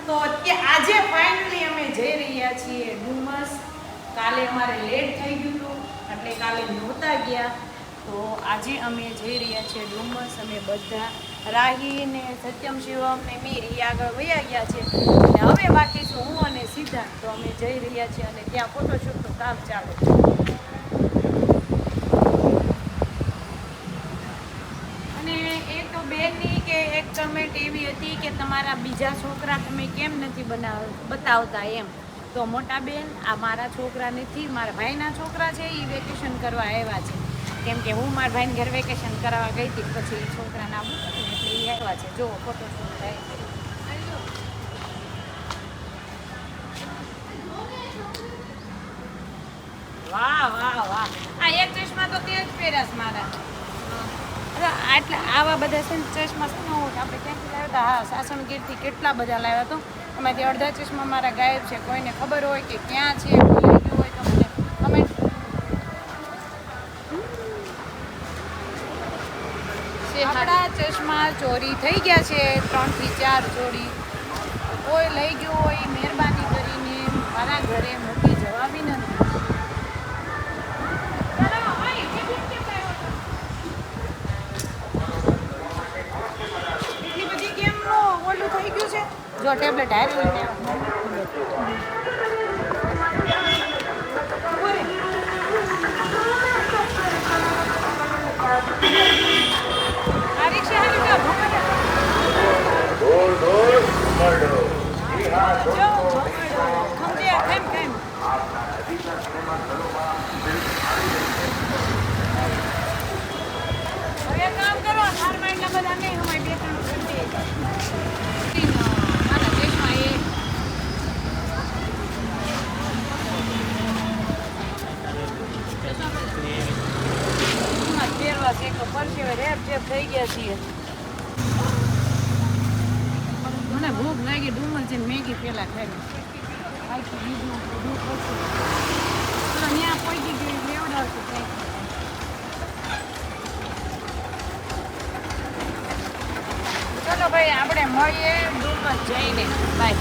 તો આજે ફાઇનલી અમે જઈ રહ્યા છીએ ડુમસ. કાલે અમારે લેટ થઈ ગયું હતું એટલે કાલે નહોતા ગયા. તો આજે અમે જઈ રહ્યા છીએ ડુમસ. અમે બધા રાહી ને સત્યમ શિવમ ને મીરી આગળ વયા ગયા છે અને હવે બાકી છું હું અને સિદ્ધાર્થ. તો અમે જઈ રહ્યા છીએ અને ત્યાં ફોટોશૂટનું કામ ચાલુ છે. બેનની કે એક કમેન્ટ એવી હતી કે તમારા બીજા છોકરા તમે કેમ નથી બતાવતા એમ. તો મોટા બેન, આ મારા છોકરા નથી, મારા ભાઈના છોકરા છે. એ વેકેશન કરવા આવ્યા છે કેમ કે હું મારા ભાઈને ઘર વેકેશન કરાવવા ગઈ હતી, પછી એ છોકરાના મૂકું એટલે એ આવ્યા છે. જો ફોટોશૂટ થાય છે. વાહ વાહ વાહ, આ એક ચશ્મા તો તે જ પહેર્યા મારા. આટલા આવા બધા છે ને ચશ્મા શું આપણે ક્યાંથી લાવ્યા હતા? હા, સાસણગીરથી કેટલા બધા લાવ્યા તો એમાંથી અડધા ચશ્મા મારા ગાયબ છે. કોઈને ખબર હોય કે ક્યાં છે, ભૂલાઈ ગયું હોય તો મને કમેન્ટ. આપણા ચશ્મા ચોરી થઈ ગયા છે, 3 થી 4 જોડી. કોઈ લઈ ગયું હોય મહેરબાની કરીને મારા ઘરે મૂકી જવા વિનંતી. થઈ ગયું છે જો ટેબ્લેટ હારી લઈને આ રિક્ષા હાલી ગયો ભમડો ડોલ ડોલ ભમડો ઈ હા જો ભમડો ખંજે કેમ કેમ આપના નજીકના સિનેમા ઘરોમાં હવે કામ કરો હાર માઇન્ડના બધા નહીં હમાય 2-3 ઘંટે થઈ ગયા છીએ. મને ભૂખ લાગી. ડુમર છે મેગી પેલા ખાઈ ત્યાં પહોંચી ગયું લેવડાવશું કંઈક. ચલો ભાઈ, આપણે મળીએ ડુમસ જઈને. બાય.